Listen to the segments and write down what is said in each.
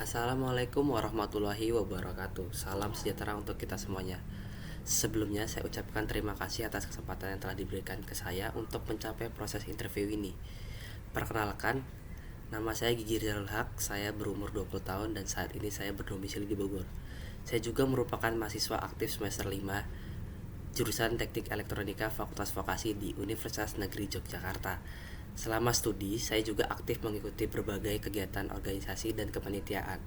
Assalamualaikum warahmatullahi wabarakatuh. Salam sejahtera untuk kita semuanya. Sebelumnya saya ucapkan terima kasih atas kesempatan yang telah diberikan ke saya untuk mencapai proses interview ini. Perkenalkan, nama saya Gigi Rizalul Haq, saya berumur 20 tahun dan saat ini saya berdomisili di Bogor. Saya juga merupakan mahasiswa aktif semester 5 jurusan Teknik Elektronika Fakultas Vokasi di Universitas Negeri Yogyakarta. Selama studi, saya juga aktif mengikuti berbagai kegiatan organisasi dan kepanitiaan.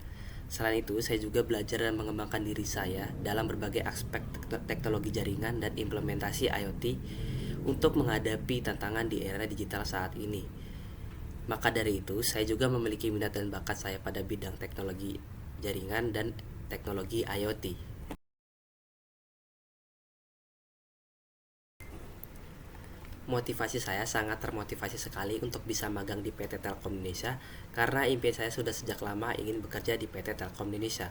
Selain itu, saya juga belajar dan mengembangkan diri saya dalam berbagai aspek teknologi jaringan dan implementasi IoT untuk menghadapi tantangan di era digital saat ini. Maka dari itu, saya juga memiliki minat dan bakat saya pada bidang teknologi jaringan dan teknologi IoT. Motivasi saya sangat termotivasi sekali untuk bisa magang di PT Telkom Indonesia karena impian saya sudah sejak lama ingin bekerja di PT Telkom Indonesia.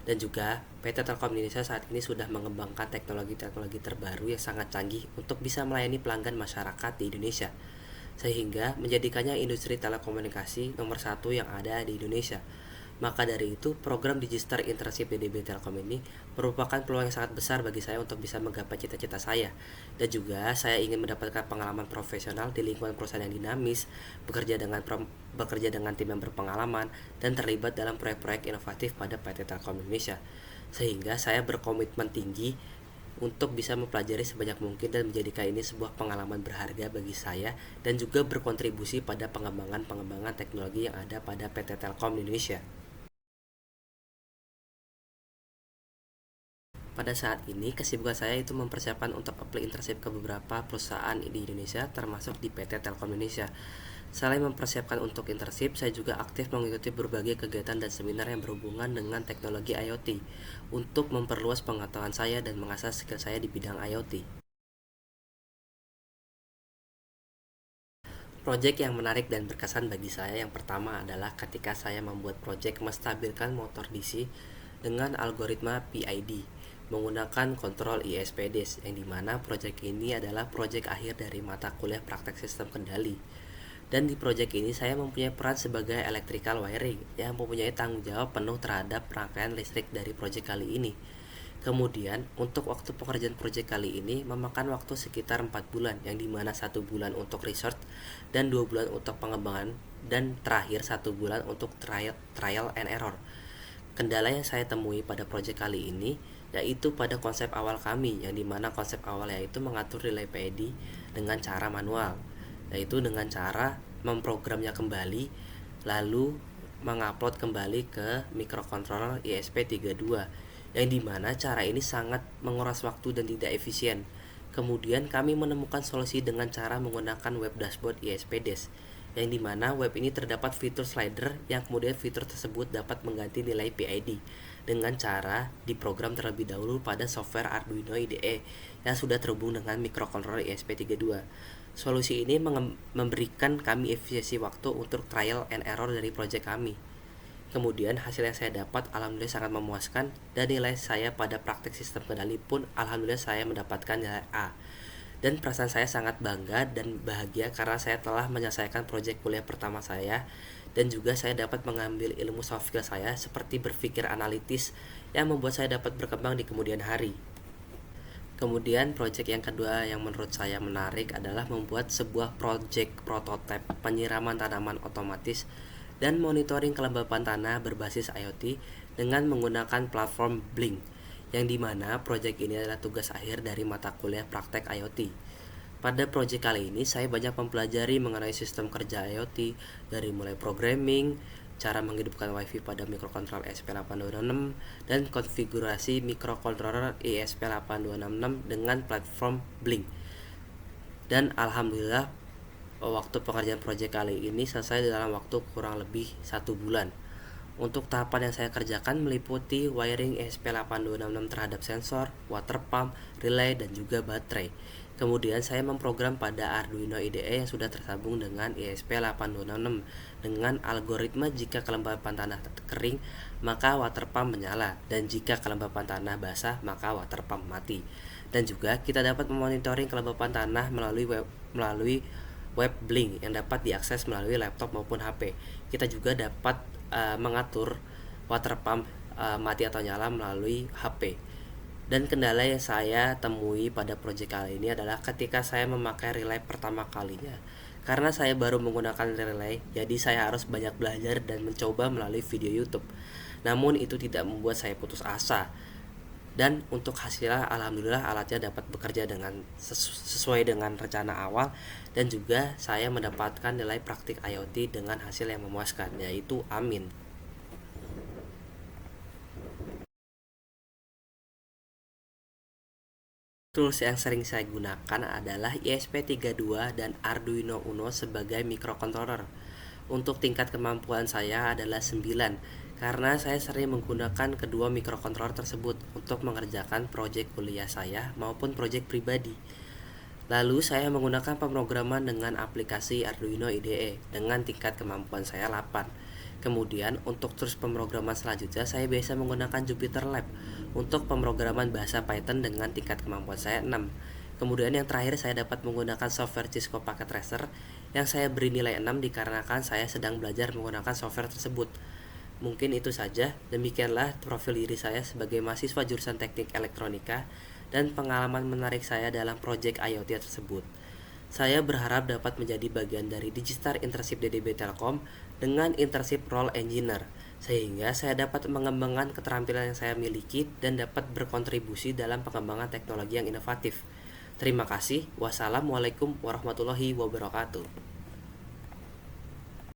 Dan juga PT Telkom Indonesia saat ini sudah mengembangkan teknologi-teknologi terbaru yang sangat canggih untuk bisa melayani pelanggan masyarakat di Indonesia, sehingga menjadikannya industri telekomunikasi nomor satu yang ada di Indonesia. Maka dari itu, program Digistar Internship di DB Telkom ini merupakan peluang yang sangat besar bagi saya untuk bisa menggapai cita-cita saya. Dan juga saya ingin mendapatkan pengalaman profesional di lingkungan perusahaan yang dinamis, bekerja dengan tim yang berpengalaman, dan terlibat dalam proyek-proyek inovatif pada PT Telkom Indonesia. Sehingga saya berkomitmen tinggi untuk bisa mempelajari sebanyak mungkin dan menjadikan ini sebuah pengalaman berharga bagi saya dan juga berkontribusi pada pengembangan teknologi yang ada pada PT Telkom Indonesia. Pada saat ini, kesibukan saya itu mempersiapkan untuk apply internship ke beberapa perusahaan di Indonesia, termasuk di PT Telkom Indonesia. Selain mempersiapkan untuk internship, saya juga aktif mengikuti berbagai kegiatan dan seminar yang berhubungan dengan teknologi IoT untuk memperluas pengetahuan saya dan mengasah skill saya di bidang IoT. Proyek yang menarik dan berkesan bagi saya yang pertama adalah ketika saya membuat proyek menstabilkan motor DC dengan algoritma PID menggunakan kontrol ISPDs, yang dimana proyek ini adalah proyek akhir dari mata kuliah praktek sistem kendali. Dan di proyek ini saya mempunyai peran sebagai electrical wiring yang mempunyai tanggung jawab penuh terhadap rangkaian listrik dari proyek kali ini. Kemudian, untuk waktu pekerjaan proyek kali ini memakan waktu sekitar 4 bulan, yang dimana 1 bulan untuk research dan 2 bulan untuk pengembangan, dan terakhir 1 bulan untuk trial and error. Kendala yang saya temui pada proyek kali ini yaitu pada konsep awal kami, yang dimana konsep awal yaitu mengatur relay PID dengan cara manual, yaitu dengan cara memprogramnya kembali lalu mengupload kembali ke microcontroller ESP32, yang dimana cara ini sangat menguras waktu dan tidak efisien. Kemudian kami menemukan solusi dengan cara menggunakan web dashboard ESPDes, yang dimana web ini terdapat fitur slider yang kemudian fitur tersebut dapat mengganti nilai PID dengan cara diprogram terlebih dahulu pada software Arduino IDE yang sudah terhubung dengan microcontroller ESP32. Solusi ini memberikan kami efisiensi waktu untuk trial and error dari proyek kami. Kemudian hasil yang saya dapat alhamdulillah sangat memuaskan, dan nilai saya pada praktek sistem kendali pun alhamdulillah saya mendapatkan nilai A. Dan perasaan saya sangat bangga dan bahagia karena saya telah menyelesaikan proyek kuliah pertama saya, dan juga saya dapat mengambil ilmu soft skill saya seperti berpikir analitis yang membuat saya dapat berkembang di kemudian hari. Kemudian proyek yang kedua yang menurut saya menarik adalah membuat sebuah proyek prototipe penyiraman tanaman otomatis dan monitoring kelembapan tanah berbasis IoT dengan menggunakan platform Blink, yang dimana proyek ini adalah tugas akhir dari mata kuliah praktek IoT. Pada proyek kali ini saya banyak mempelajari mengenai sistem kerja IoT, dari mulai programming, cara menghidupkan WiFi pada mikrokontroller ESP8266, dan konfigurasi mikrokontroller ESP8266 dengan platform Blink. Dan alhamdulillah waktu pekerjaan proyek kali ini selesai dalam waktu kurang lebih 1 bulan. Untuk tahapan yang saya kerjakan meliputi wiring ESP8266 terhadap sensor, water pump, relay, dan juga baterai. Kemudian saya memprogram pada Arduino IDE yang sudah tersambung dengan ESP8266 dengan algoritma jika kelembapan tanah kering maka water pump menyala, dan jika kelembapan tanah basah maka water pump mati. Dan juga kita dapat memonitoring kelembapan tanah melalui web Blink yang dapat diakses melalui laptop maupun HP. Kita juga dapat mengatur water pump mati atau nyala melalui HP. Dan kendala yang saya temui pada proyek kali ini adalah ketika saya memakai relay pertama kalinya. Karena saya baru menggunakan relay, jadi saya harus banyak belajar dan mencoba melalui video YouTube. Namun itu tidak membuat saya putus asa. Dan untuk hasilnya alhamdulillah alatnya dapat bekerja dengan sesuai dengan rencana awal, dan juga saya mendapatkan nilai praktik IoT dengan hasil yang memuaskan, yaitu amin. Tools yang sering saya gunakan adalah ESP32 dan Arduino Uno sebagai microcontroller. Untuk tingkat kemampuan saya adalah 9, karena saya sering menggunakan kedua microcontroller tersebut untuk mengerjakan proyek kuliah saya maupun proyek pribadi. Lalu saya menggunakan pemrograman dengan aplikasi Arduino IDE dengan tingkat kemampuan saya 8. Kemudian untuk terus pemrograman selanjutnya saya biasa menggunakan Jupyter Lab untuk pemrograman bahasa Python dengan tingkat kemampuan saya 6. Kemudian yang terakhir saya dapat menggunakan software Cisco Packet Tracer yang saya beri nilai 6 dikarenakan saya sedang belajar menggunakan software tersebut. Mungkin itu saja, demikianlah profil diri saya sebagai mahasiswa jurusan Teknik Elektronika dan pengalaman menarik saya dalam proyek IoT tersebut. Saya berharap dapat menjadi bagian dari Digistar Internship DDB Telkom dengan internship role engineer, sehingga saya dapat mengembangkan keterampilan yang saya miliki dan dapat berkontribusi dalam pengembangan teknologi yang inovatif. Terima kasih. Wassalamualaikum warahmatullahi wabarakatuh.